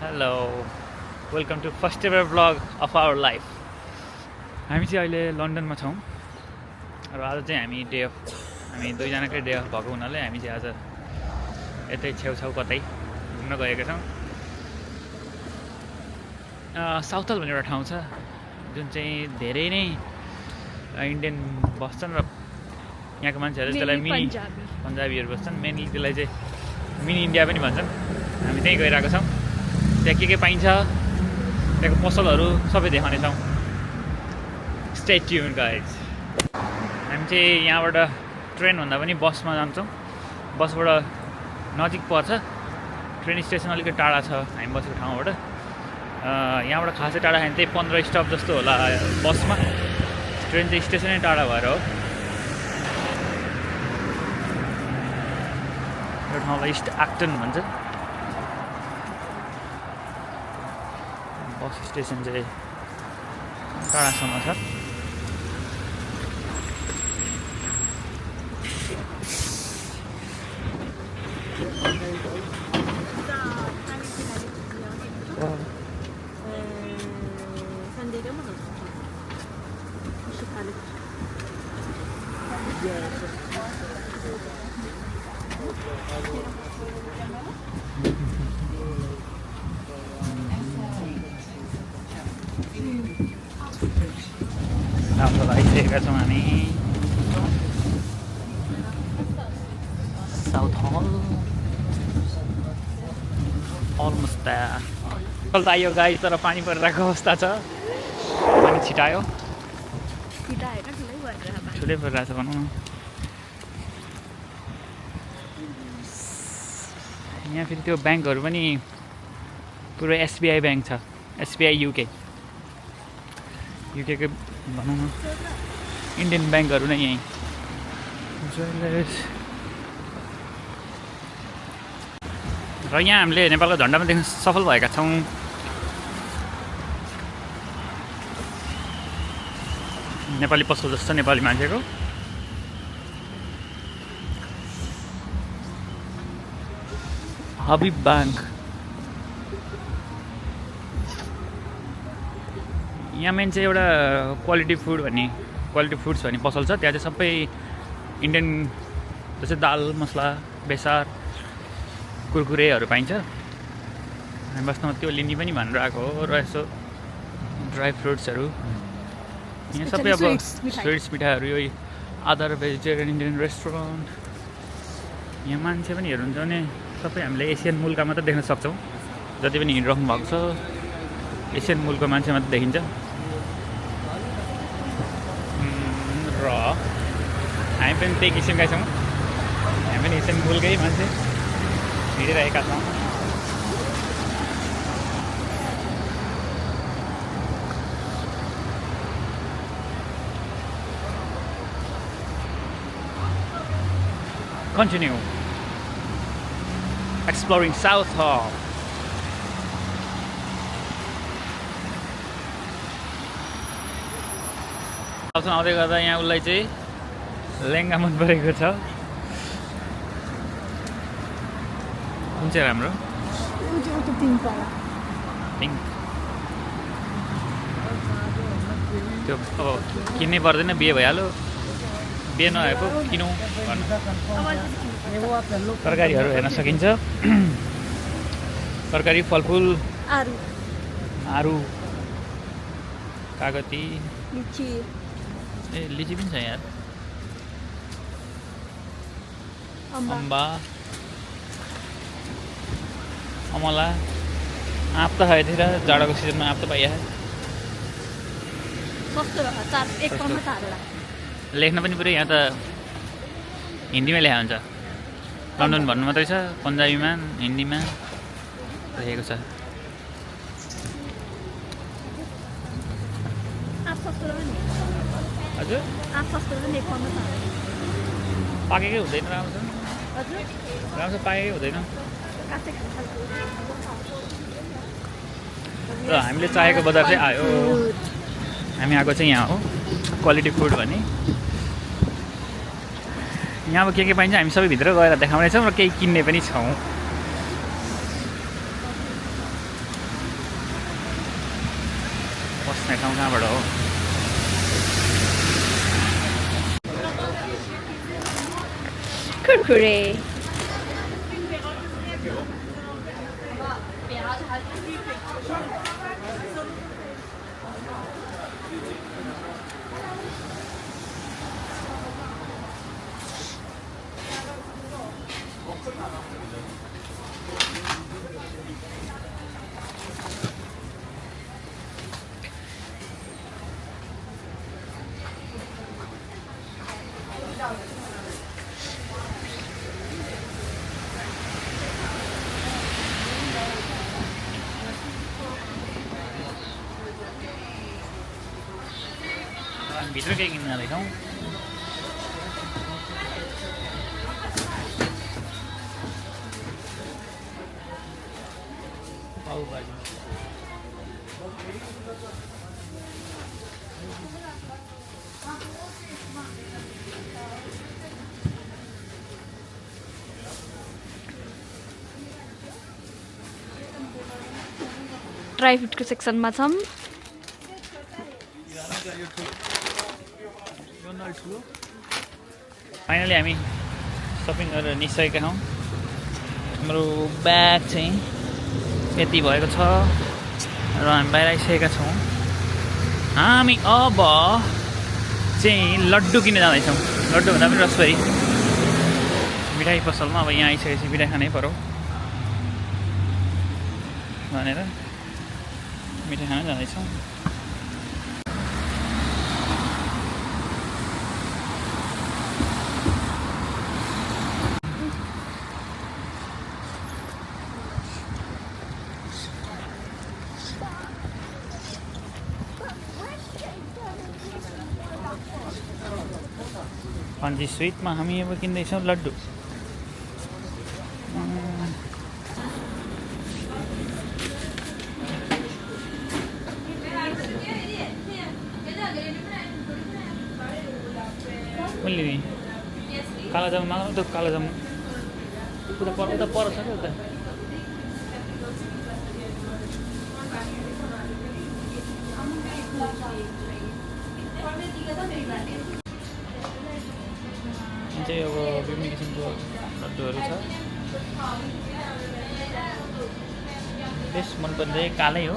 Hello welcome to first ever blog of our life. हामी चाहिँ अहिले लन्डनमा छौँ र आज चाहिँ हामी दुईजनाकै डे अफ भएको हुनाले हामी चाहिँ आज यतै छेउछाउ कतै घुम्न गएका छौँ। साउथ हल भन्ने एउटा ठाउँ छ जुन चाहिँ धेरै नै इन्डियन बस्छन् र यहाँको मान्छेहरू त्यसलाई मिनी पन्जाबीहरू बस्छन्। मेनली त्यसलाई चाहिँ मिनी इन्डिया पनि भन्छन्। हामी त्यहीँ गइरहेको छौँ। त्यहाँ के पाइन्छ त्यहाँको पसलहरू सबै देखाउनेछौँ। Stay tune guys. हामी चाहिँ यहाँबाट ट्रेनभन्दा पनि बसमा जान्छौँ। बसबाट नजिक पर्छ, ट्रेन स्टेसन अलिकति टाढा छ हामी बसेको ठाउँबाट। यहाँबाट खासै टाढा होइन, त्यही 15 स्टप जस्तो होला बसमा। ट्रेन चाहिँ स्टेसनै टाढा भएर हो। यो ठाउँलाई इस्ट एक्टन भन्छ। बस स्टेसन चाहिँ टाढासम्म छ। राम्रो लागिसकेका छौँ हामी। साउथ हल अलमोस्ट त आयो गाई, तर पानी परिरहेको अवस्था छ। पानी छिटायो, ठुलै परिरहेको छ भनौँ न। यहाँ फेरि त्यो ब्याङ्कहरू पनि पुरै एसबिआई ब्याङ्क छ। एसबिआई युकेकै भनौँ न, इन्डियन ब्याङ्कहरू नै यहीँ। र यहाँ हामीले नेपालको झन्डामा देख्न सफल भएका छौँ। नेपाली पसल जस्तो नेपाली मान्छेको। हबिब ब्याङ्क। यहाँ मेन चाहिँ एउटा क्वालिटी फुड्स भन्ने पसल छ। त्यहाँ चाहिँ सबै इन्डियन जस्तै दाल मसला बेसार कुरकुरेहरू पाइन्छ। हामी वास्तवमा त्यो लिने पनि भनेर आएको हो। र यसो ड्राई फ्रुट्सहरू यहाँ सबै अब स्विट्स मिठाईहरू। यो अदर भेजिटेरियन इन्डियन रेस्टुरेन्ट। यहाँ मान्छे पनि हेर्नुहुन्छ भने सबै हामीले एसियन मुल्कका मात्र देख्न सक्छौँ। जति पनि हिँडिराख्नु भएको छ एसियन मुल्कको मान्छे मात्र देखिन्छ। र हामी पनि त्यही किसिमका छौँ। हामी पनि एसियन मुल्कै मान्छे हिँडिरहेका छौँ। Continue exploring South Hall. आउँदै गर्दा यहाँ उसलाई चाहिँ लेहेङ्गा मन परेको छ। कुन चाहिँ राम्रो? पिङ्क। त्यो अब किन्नै पर्दैन, बिहे भइहाल्यो। बिहे नभएको किनौँ भन्नु। तरकारीहरू हेर्न सकिन्छ। तरकारी फलफुल आरु कागती लिची पनि छ यार। अम्बा अमला आँप त है थिएन। जाडोको सिजनमा आँप त पाइहाल्यो। लेख्न पनि पुरै यहाँ त हिन्दीमा लेखा हुन्छ। लन्डन भन्नु मात्रै छ, पन्जाबीमा हिन्दीमा लेखेको छ। हजुर पाकेकै हुँदैन राम्रो पाकेकै हुँदैन। र हामीले चाहेको बजार चाहिँ आयो। हामी आएको चाहिँ यहाँ हो क्वालिटी फुड भन्ने। यहाँ अब के पाइन्छ हामी सबै भित्र गएर देखाउनेछौँ र केही किन्ने पनि छौँ। बस्ने ठाउँ कहाँबाट हो? कुरकुरे भित्र केही किन्न जाँदैछौँ। पाउभाजी ड्राई फ्रुटको सेक्सनमा छौँ। फाइनली हामी सपिङ गरेर निस्केका छौँ। हाम्रो ब्याग चाहिँ यति भएको छ र हामी बाहिर आइसकेका छौँ। हामी अब चाहिँ लड्डु किन्न जाँदैछौँ। लड्डु भन्दा पनि रसभरी मिठाई पसलमा। अब यहाँ आइसकेपछि मिठाई खानै पर्यो भनेर मिठाई खान जाँदैछौँ। पन्जी स्विटमा हामी अब किन्दैछौँ लड्डु। कुनले नि कालो जामुन माग त कालो जामुन उता पर छ क्या उता। चाहिँ अब विभिन्न किसिमको लड्डुहरू छ। बेस्ट मनपर्ने कालै हो।